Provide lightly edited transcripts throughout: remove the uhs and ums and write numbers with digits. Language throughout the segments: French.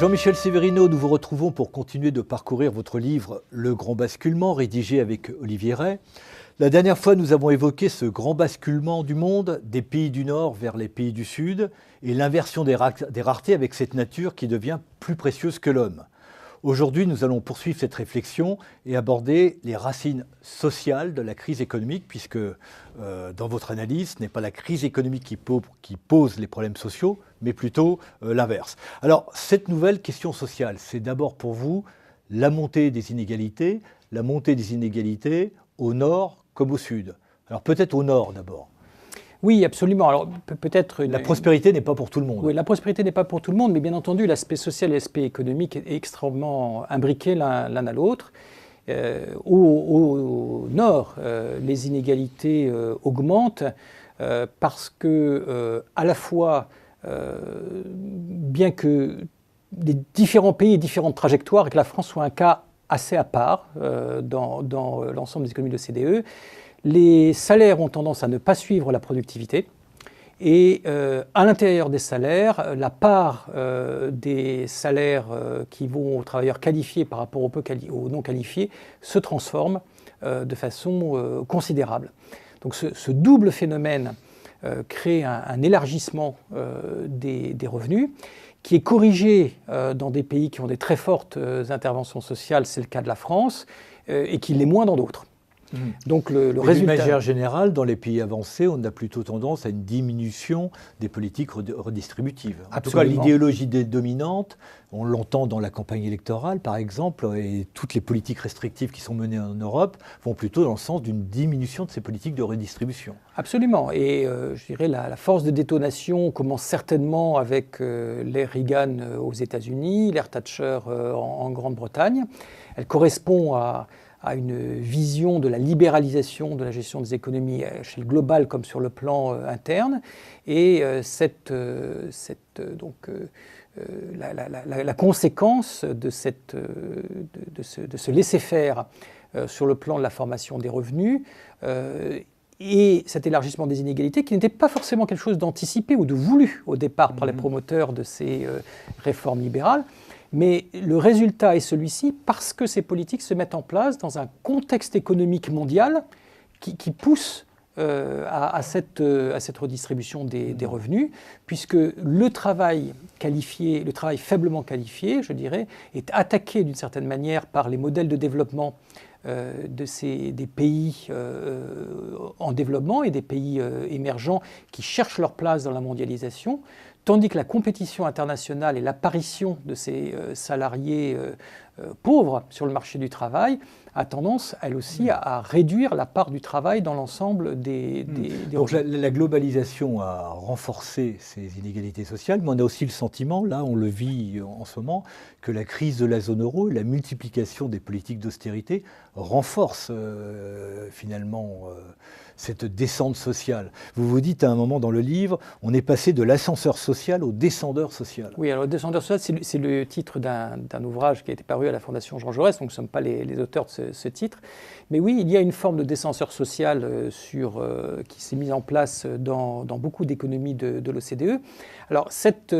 Jean-Michel Severino, nous vous retrouvons pour continuer de parcourir votre livre « Le grand basculement » rédigé avec Olivier Rey. La dernière fois, nous avons évoqué ce grand basculement du monde, des pays du Nord vers les pays du Sud, et l'inversion des raretés avec cette nature qui devient plus précieuse que l'homme. Aujourd'hui, nous allons poursuivre cette réflexion et aborder les racines sociales de la crise économique, puisque dans votre analyse, ce n'est pas la crise économique qui pose les problèmes sociaux, mais plutôt l'inverse. Alors, cette nouvelle question sociale, c'est d'abord pour vous la montée des inégalités au Nord comme au Sud. Alors peut-être au Nord d'abord. Oui, absolument. Alors peut-être la prospérité n'est pas pour tout le monde. Oui, la prospérité n'est pas pour tout le monde, mais bien entendu, l'aspect social et l'aspect économique est extrêmement imbriqués l'un à l'autre. Au Nord, les inégalités augmentent parce que, à la fois, bien que les différents pays aient différentes trajectoires et que la France soit un cas assez à part dans l'ensemble des économies de l'OCDE, les salaires ont tendance à ne pas suivre la productivité. Et à l'intérieur des salaires, la part des salaires qui vont aux travailleurs qualifiés par rapport aux non qualifiés se transforme de façon considérable. Donc ce double phénomène crée un élargissement des revenus qui est corrigé dans des pays qui ont des très fortes interventions sociales, c'est le cas de la France, et qui l'est moins dans d'autres. Donc le résultat... D'une manière générale, dans les pays avancés, on a plutôt tendance à une diminution des politiques redistributives. En tout cas, l'idéologie dominante, on l'entend dans la campagne électorale, par exemple, et toutes les politiques restrictives qui sont menées en Europe vont plutôt dans le sens d'une diminution de ces politiques de redistribution. Absolument. Et je dirais la force de détonation commence certainement avec l'ère Reagan aux États-Unis, l'ère Thatcher en Grande-Bretagne. Elle correspond à une vision de la libéralisation de la gestion des économies à l'échelle globale comme sur le plan interne. Et la conséquence de ce laisser-faire sur le plan de la formation des revenus et cet élargissement des inégalités qui n'était pas forcément quelque chose d'anticipé ou de voulu au départ par les promoteurs de ces réformes libérales. Mais le résultat est celui-ci parce que ces politiques se mettent en place dans un contexte économique mondial qui pousse à cette redistribution des revenus, puisque le travail qualifié, le travail faiblement qualifié, je dirais, est attaqué d'une certaine manière par les modèles de développement des pays en développement et des pays émergents qui cherchent leur place dans la mondialisation, tandis que la compétition internationale et l'apparition de ces salariés pauvres sur le marché du travail a tendance, elle aussi, à réduire la part du travail dans l'ensemble des Donc la globalisation a renforcé ces inégalités sociales, mais on a aussi le sentiment, là on le vit en ce moment, que la crise de la zone euro, la multiplication des politiques d'austérité renforce finalement cette descente sociale. Vous vous dites à un moment dans le livre, on est passé de l'ascenseur social au descendeur social. Oui, alors le descendeur social, c'est le titre d'un ouvrage qui a été paru à la Fondation Jean Jaurès, donc nous ne sommes pas les auteurs de ce titre. Mais oui, il y a une forme de descendeur social qui s'est mise en place dans beaucoup d'économies de l'OCDE. Alors cet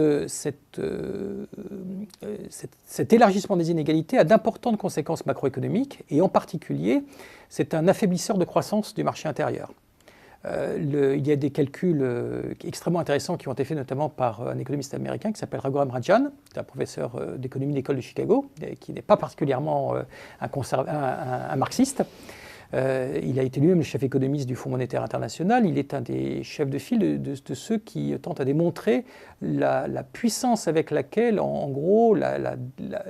élargissement des inégalités a d'importantes conséquences macroéconomiques et en particulier, c'est un affaiblisseur de croissance du marché intérieur. Il y a des calculs extrêmement intéressants qui ont été faits notamment par un économiste américain qui s'appelle Raghuram Rajan, un professeur d'économie de l'école de Chicago, qui n'est pas particulièrement un marxiste. Il a été lui-même le chef économiste du Fonds monétaire international. Il est un des chefs de file de ceux qui tentent à démontrer la puissance avec laquelle, en gros,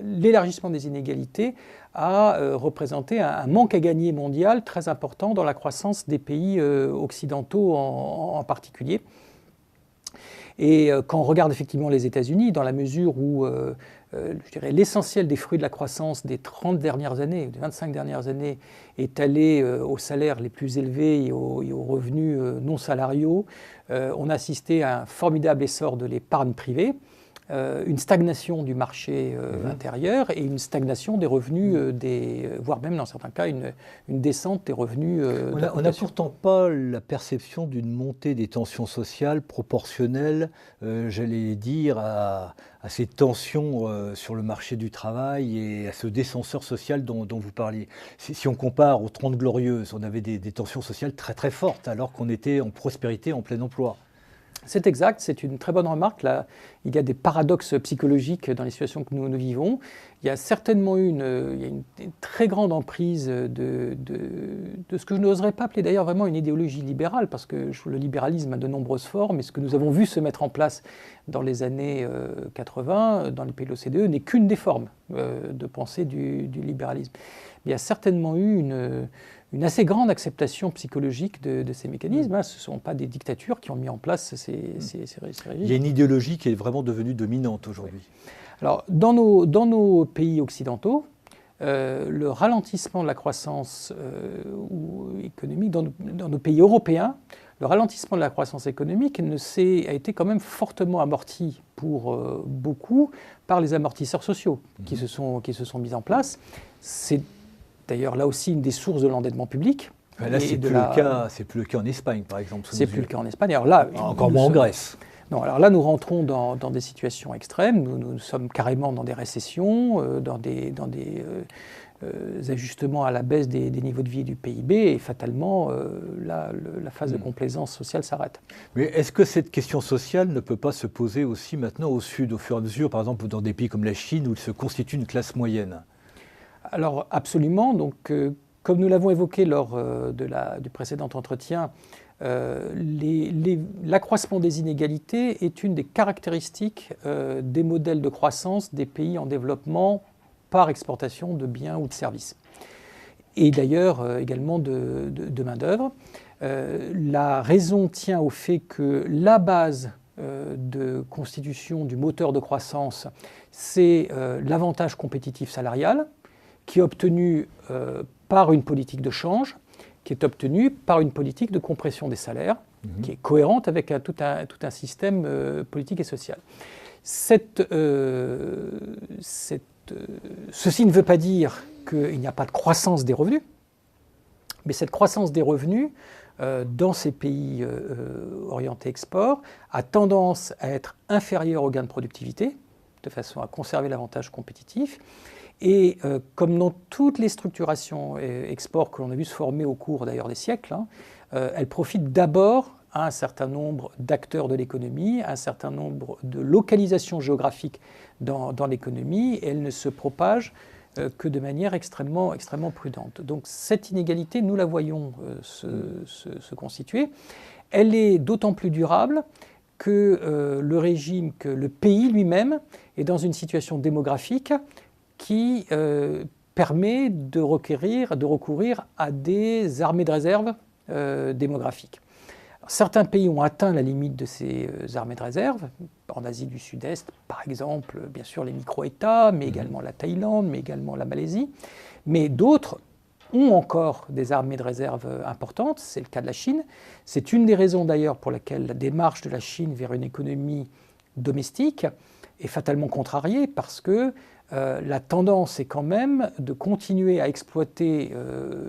l'élargissement des inégalités a représenté un manque à gagner mondial très important dans la croissance des pays occidentaux en particulier. Et quand on regarde effectivement les États-Unis, dans la mesure où je dirais, l'essentiel des fruits de la croissance des 30 dernières années, des 25 dernières années, est allé aux salaires les plus élevés et aux revenus non salariaux, on a assisté à un formidable essor de l'épargne privée, une stagnation du marché intérieur et une stagnation des revenus, voire même dans certains cas une descente des revenus. On n'a pourtant pas la perception d'une montée des tensions sociales proportionnelle, j'allais dire, à ces tensions sur le marché du travail et à ce descenseur social dont vous parliez. Si on compare aux 30 Glorieuses, on avait des tensions sociales très très fortes alors qu'on était en prospérité, en plein emploi. C'est exact, c'est une très bonne remarque. Là, il y a des paradoxes psychologiques dans les situations que nous vivons. Il y a certainement eu une très grande emprise de ce que je n'oserais pas appeler d'ailleurs vraiment une idéologie libérale, parce que le libéralisme a de nombreuses formes, et ce que nous avons vu se mettre en place dans les années 80, dans les pays de l'OCDE, n'est qu'une des formes de pensée du libéralisme. Mais il y a certainement eu une assez grande acceptation psychologique de ces mécanismes. Ce ne sont pas des dictatures qui ont mis en place ces régimes. Il y a une idéologie qui est vraiment devenue dominante aujourd'hui. Alors, dans nos pays occidentaux, le ralentissement de la croissance économique, dans nos pays européens, le ralentissement de la croissance économique a été quand même fortement amorti pour beaucoup par les amortisseurs sociaux qui se sont mis en place. C'est d'ailleurs là aussi une des sources de l'endettement public. Là, c'est plus le cas en Espagne, par exemple. C'est plus le cas en Espagne. Alors là, encore moins en Grèce. Non, alors là, nous rentrons dans des situations extrêmes. Nous sommes carrément dans des récessions, dans des ajustements à la baisse des niveaux de vie et du PIB, et fatalement, la phase de complaisance sociale s'arrête. Mais est-ce que cette question sociale ne peut pas se poser aussi maintenant au Sud, au fur et à mesure, par exemple, dans des pays comme la Chine, où il se constitue une classe moyenne ? Absolument. Donc, comme nous l'avons évoqué lors du précédent entretien, l'accroissement des inégalités est une des caractéristiques des modèles de croissance des pays en développement par exportation de biens ou de services. Et d'ailleurs également de main-d'œuvre. La raison tient au fait que la base de constitution du moteur de croissance, c'est l'avantage compétitif salarial, qui est obtenu par une politique de change, qui est obtenu par une politique de compression des salaires, qui est cohérente avec tout un système politique et social. Ceci ne veut pas dire qu'il n'y a pas de croissance des revenus, mais cette croissance des revenus, dans ces pays orientés export, a tendance à être inférieure aux gains de productivité, de façon à conserver l'avantage compétitif. Et comme dans toutes les structurations export que l'on a vu se former au cours d'ailleurs des siècles, elle profite d'abord à un certain nombre d'acteurs de l'économie, à un certain nombre de localisations géographiques dans l'économie, et elle ne se propage que de manière extrêmement prudente. Donc cette inégalité, nous la voyons se constituer. Elle est d'autant plus durable que le pays lui-même est dans une situation démographique qui permet de recourir à des armées de réserve démographiques. Alors, certains pays ont atteint la limite de ces armées de réserve, en Asie du Sud-Est par exemple, bien sûr les micro-États, mais également la Thaïlande, mais également la Malaisie, mais d'autres ont encore des armées de réserve importantes, c'est le cas de la Chine. C'est une des raisons d'ailleurs pour laquelle la démarche de la Chine vers une économie domestique est fatalement contrariée, parce que la tendance est quand même de continuer à exploiter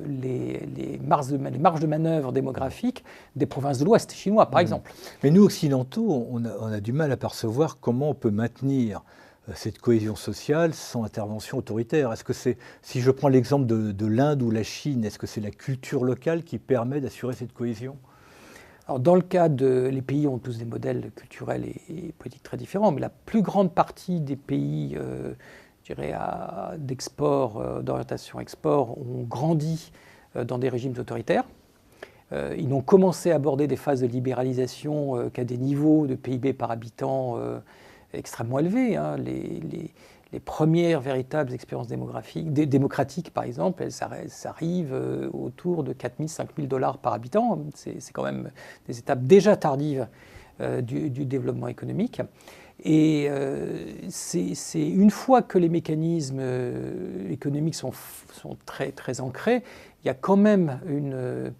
les marges de manœuvre démographiques des provinces de l'Ouest chinois, par exemple. Mais nous, occidentaux, on a du mal à percevoir comment on peut maintenir cette cohésion sociale sans intervention autoritaire. Est-ce que si je prends l'exemple de l'Inde ou la Chine, est-ce que c'est la culture locale qui permet d'assurer cette cohésion ? Alors, dans le cas les pays ont tous des modèles culturels et politiques très différents, mais la plus grande partie des pays d'export, d'orientation export, ont grandi dans des régimes autoritaires. Ils n'ont commencé à aborder des phases de libéralisation qu'à des niveaux de PIB par habitant extrêmement élevés. Les premières véritables expériences démocratiques, par exemple, elles arrivent autour de 4 000, 5 000 $ par habitant. C'est quand même des étapes déjà tardives du développement économique. Et c'est une fois que les mécanismes économiques sont très, très ancrés, il y a quand même une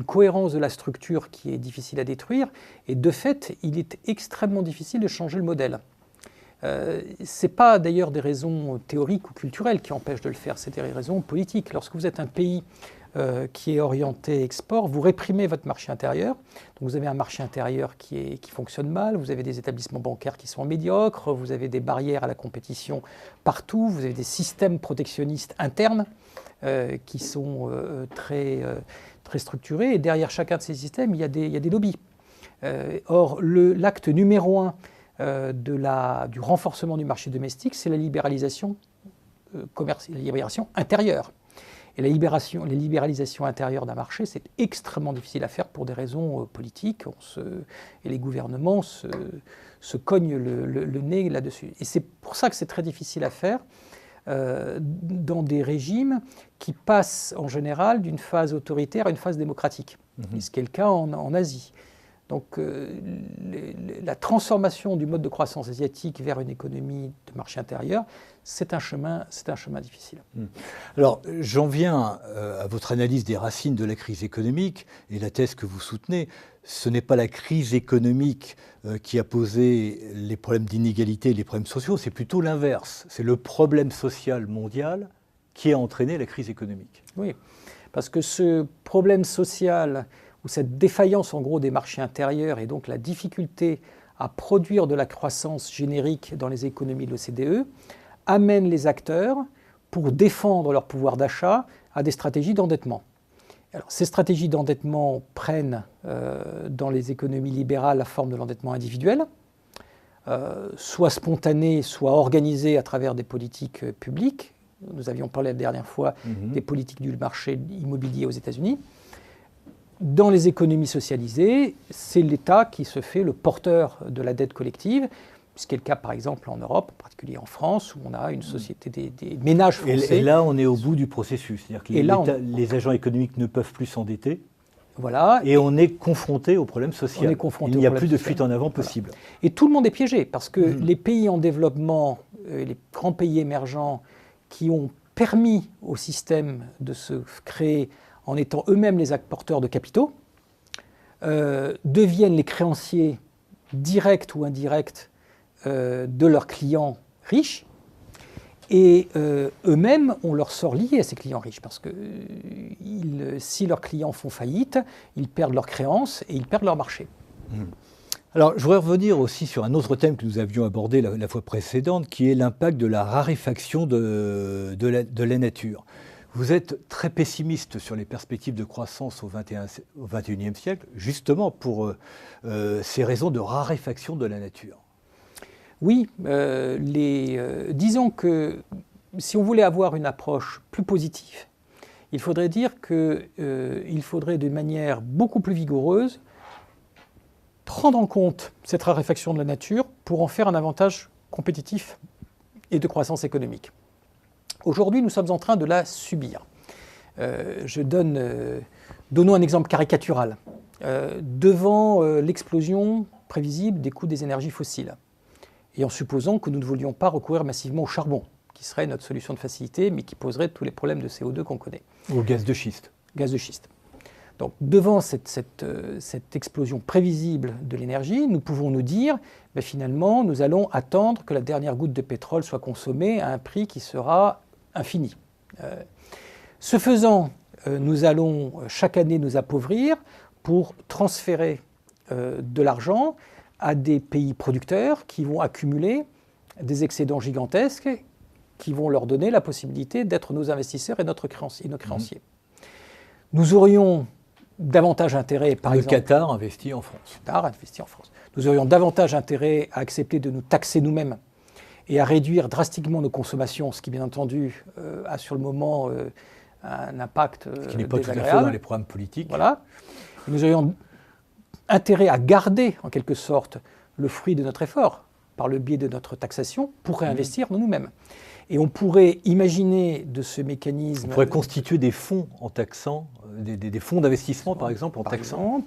cohérence de la structure qui est difficile à détruire. Et de fait, il est extrêmement difficile de changer le modèle. Ce n'est pas d'ailleurs des raisons théoriques ou culturelles qui empêchent de le faire, c'est des raisons politiques. Lorsque vous êtes un pays qui est orienté export, vous réprimez votre marché intérieur. Donc vous avez un marché intérieur qui fonctionne mal, vous avez des établissements bancaires qui sont médiocres, vous avez des barrières à la compétition partout, vous avez des systèmes protectionnistes internes qui sont très structurés. Et derrière chacun de ces systèmes, il y a des lobbies. Or, l'acte numéro 1 du renforcement du marché domestique, c'est la libéralisation intérieure. Et la libéralisation intérieure d'un marché, c'est extrêmement difficile à faire pour des raisons politiques. Et les gouvernements se cognent le nez là-dessus. Et c'est pour ça que c'est très difficile à faire dans des régimes qui passent en général d'une phase autoritaire à une phase démocratique. Et ce qui est le cas en Asie. Donc la transformation du mode de croissance asiatique vers une économie de marché intérieur, c'est un chemin difficile. Alors j'en viens à votre analyse des racines de la crise économique et la thèse que vous soutenez. Ce n'est pas la crise économique qui a posé les problèmes d'inégalité et les problèmes sociaux, c'est plutôt l'inverse. C'est le problème social mondial qui a entraîné la crise économique. Oui, parce que ce problème social où cette défaillance en gros des marchés intérieurs et donc la difficulté à produire de la croissance générique dans les économies de l'OCDE amène les acteurs, pour défendre leur pouvoir d'achat, à des stratégies d'endettement. Alors, ces stratégies d'endettement prennent dans les économies libérales la forme de l'endettement individuel, soit spontané, soit organisé à travers des politiques publiques. Nous avions parlé la dernière fois des politiques du marché immobilier aux États-Unis. Dans les économies socialisées, c'est l'État qui se fait le porteur de la dette collective, ce qui est le cas par exemple en Europe, en particulier en France, où on a une société des ménages français. Et là, on est au bout du processus, c'est-à-dire que les agents économiques ne peuvent plus s'endetter. Voilà. Et on est confronté au problème social. Il n'y a plus de fuite en avant possible. Voilà. Et tout le monde est piégé, parce que les pays en développement, les grands pays émergents, qui ont permis au système de se créer en étant eux-mêmes les porteurs de capitaux, deviennent les créanciers directs ou indirects de leurs clients riches, et eux-mêmes ont leur sort lié à ces clients riches, parce que si leurs clients font faillite, ils perdent leurs créances et ils perdent leur marché. Alors, je voudrais revenir aussi sur un autre thème que nous avions abordé la fois précédente, qui est l'impact de la raréfaction de la nature. Vous êtes très pessimiste sur les perspectives de croissance au XXIe siècle, justement pour ces raisons de raréfaction de la nature. Oui, disons que si on voulait avoir une approche plus positive, il faudrait dire qu'il faudrait de manière beaucoup plus vigoureuse prendre en compte cette raréfaction de la nature pour en faire un avantage compétitif et de croissance économique. Aujourd'hui, nous sommes en train de la subir. Donnons un exemple caricatural. Devant l'explosion prévisible des coûts des énergies fossiles, et en supposant que nous ne voulions pas recourir massivement au charbon, qui serait notre solution de facilité, mais qui poserait tous les problèmes de CO2 qu'on connaît. Ou au gaz de schiste. Gaz de schiste. Donc, devant cette explosion prévisible de l'énergie, nous pouvons nous dire, finalement, nous allons attendre que la dernière goutte de pétrole soit consommée à un prix qui sera infini. Ce faisant, nous allons chaque année nous appauvrir pour transférer de l'argent à des pays producteurs qui vont accumuler des excédents gigantesques qui vont leur donner la possibilité d'être nos investisseurs et nos créanciers. Nous aurions davantage intérêt, par exemple... Le Qatar investit en France. Nous aurions davantage intérêt à accepter de nous taxer nous-mêmes et à réduire drastiquement nos consommations, ce qui, bien entendu, a sur le moment un impact ce qui n'est pas désagréable. tout à fait dans les programmes politiques. Voilà. Et nous aurions intérêt à garder, en quelque sorte, le fruit de notre effort, par le biais de notre taxation, pour réinvestir en nous-mêmes. Et on pourrait imaginer de ce mécanisme... On pourrait constituer des fonds en taxant, des fonds d'investissement, par exemple, en taxant.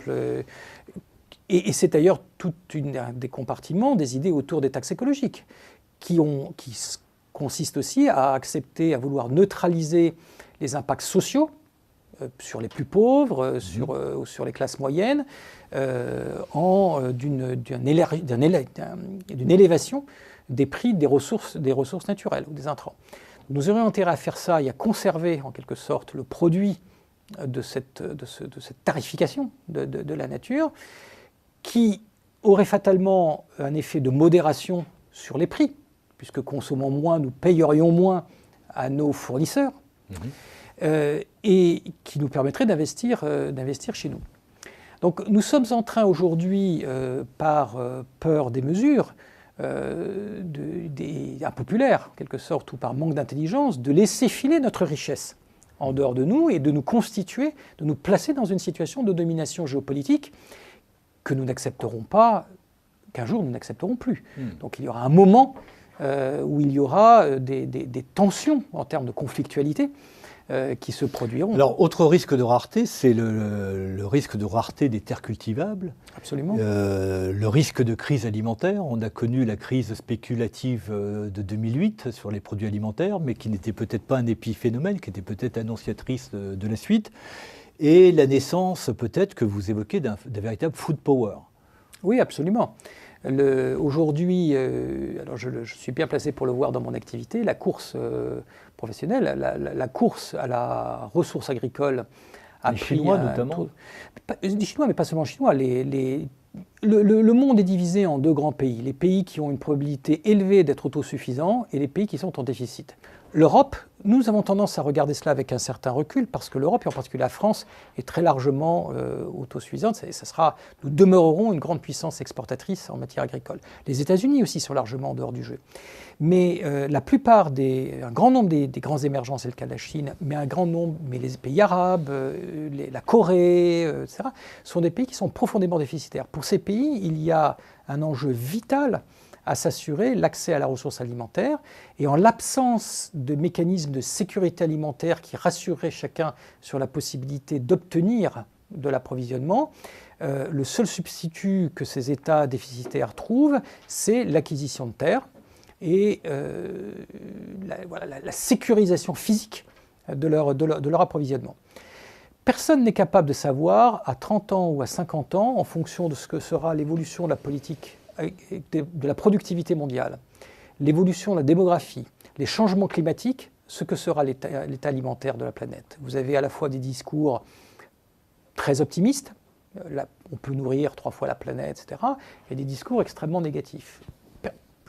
Et c'est d'ailleurs tout des compartiments, des idées autour des taxes écologiques, qui consistent aussi à accepter, à vouloir neutraliser les impacts sociaux sur les plus pauvres, sur les classes moyennes, d'une élévation des prix des ressources naturelles ou des intrants. Nous aurions intérêt à faire ça et à conserver en quelque sorte le produit de cette tarification de la nature, qui aurait fatalement un effet de modération sur les prix, puisque consommant moins, nous payerions moins à nos fournisseurs, et qui nous permettrait d'investir chez nous. Donc nous sommes en train aujourd'hui, par peur des mesures impopulaires, en quelque sorte, ou par manque d'intelligence, de laisser filer notre richesse en dehors de nous et de nous constituer, de nous placer dans une situation de domination géopolitique que nous n'accepterons pas, qu'un jour nous n'accepterons plus. Donc il y aura un moment où il y aura des tensions en termes de conflictualité qui se produiront. Alors, autre risque de rareté, c'est le risque de rareté des terres cultivables. Absolument. Le risque de crise alimentaire. On a connu la crise spéculative de 2008 sur les produits alimentaires, mais qui n'était peut-être pas un épiphénomène, qui était peut-être annonciatrice de la suite. Et la naissance, peut-être, que vous évoquez d'un véritable food power. Oui, absolument. Aujourd'hui, alors je suis bien placé pour le voir dans mon activité, la course professionnelle, la course à la ressource agricole a pris Chinois notamment. Les Chinois, mais pas seulement Chinois. Le monde est divisé en deux grands pays. Les pays qui ont une probabilité élevée d'être autosuffisants et les pays qui sont en déficit. L'Europe, nous avons tendance à regarder cela avec un certain recul parce que l'Europe, et en particulier la France, est très largement autosuffisante. Nous demeurerons une grande puissance exportatrice en matière agricole. Les États-Unis aussi sont largement en dehors du jeu. Mais un grand nombre des grands émergents, c'est le cas de la Chine, mais les pays arabes, la Corée, etc., sont des pays qui sont profondément déficitaires. Pour ces pays, il y a un enjeu vital à s'assurer l'accès à la ressource alimentaire. Et en l'absence de mécanismes de sécurité alimentaire qui rassureraient chacun sur la possibilité d'obtenir de l'approvisionnement, le seul substitut que ces États déficitaires trouvent, c'est l'acquisition de terres et la sécurisation physique de leur approvisionnement. Personne n'est capable de savoir à 30 ans ou à 50 ans, en fonction de ce que sera l'évolution de la politique de la productivité mondiale, l'évolution de la démographie, les changements climatiques, ce que sera l'état alimentaire de la planète. Vous avez à la fois des discours très optimistes, on peut nourrir 3 fois la planète, etc., et des discours extrêmement négatifs.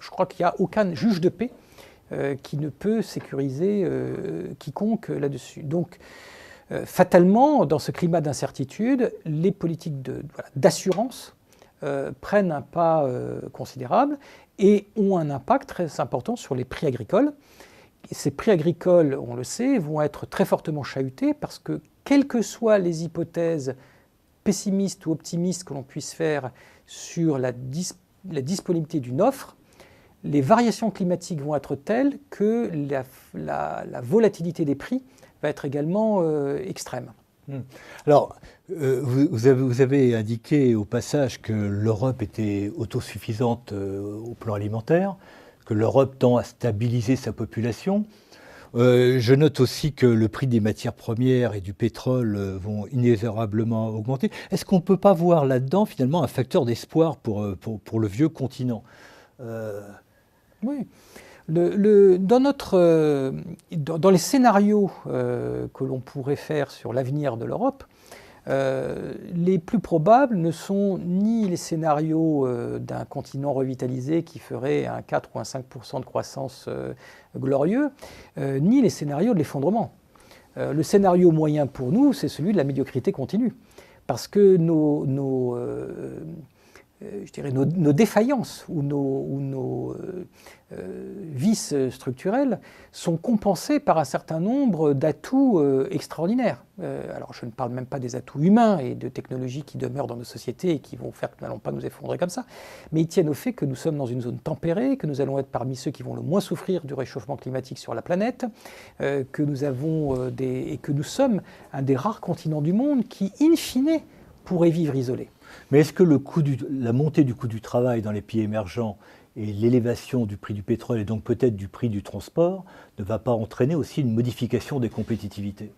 Je crois qu'il n'y a aucun juge de paix qui ne peut sécuriser quiconque là-dessus. Donc, fatalement, dans ce climat d'incertitude, les politiques d'assurance prennent un pas considérable et ont un impact très important sur les prix agricoles. Et ces prix agricoles, on le sait, vont être très fortement chahutés parce que, quelles que soient les hypothèses pessimistes ou optimistes que l'on puisse faire sur la disponibilité d'une offre, les variations climatiques vont être telles que la volatilité des prix va être également extrême. Alors, vous avez indiqué au passage que l'Europe était autosuffisante au plan alimentaire, que l'Europe tend à stabiliser sa population. Je note aussi que le prix des matières premières et du pétrole vont inexorablement augmenter. Est-ce qu'on ne peut pas voir là-dedans finalement un facteur d'espoir pour le vieux continent ? Oui. Dans les scénarios que l'on pourrait faire sur l'avenir de l'Europe, les plus probables ne sont ni les scénarios d'un continent revitalisé qui ferait un 4 ou un 5% de croissance glorieux, ni les scénarios de l'effondrement. Le scénario moyen pour nous, c'est celui de la médiocrité continue. Parce que nos défaillances ou nos vices structurels sont compensés par un certain nombre d'atouts extraordinaires. Alors je ne parle même pas des atouts humains et de technologies qui demeurent dans nos sociétés et qui vont faire que nous n'allons pas nous effondrer comme ça, mais ils tiennent au fait que nous sommes dans une zone tempérée, que nous allons être parmi ceux qui vont le moins souffrir du réchauffement climatique sur la planète, que nous avons et que nous sommes un des rares continents du monde qui, in fine, pourrait vivre isolé. Mais est-ce que la montée du coût du travail dans les pays émergents et l'élévation du prix du pétrole et donc peut-être du prix du transport ne va pas entraîner aussi une modification des compétitivités ?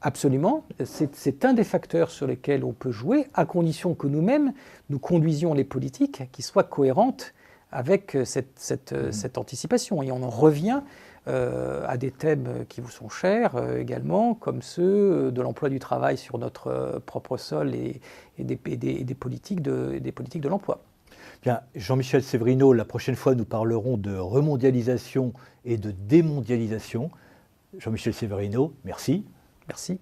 Absolument. C'est un des facteurs sur lesquels on peut jouer, à condition que nous-mêmes, nous conduisions les politiques qui soient cohérentes avec cette anticipation. Et on en revient à des thèmes qui vous sont chers également, comme ceux de l'emploi du travail sur notre propre sol et des politiques de l'emploi. Bien, Jean-Michel Severino, la prochaine fois, nous parlerons de remondialisation et de démondialisation. Jean-Michel Severino, merci. Merci.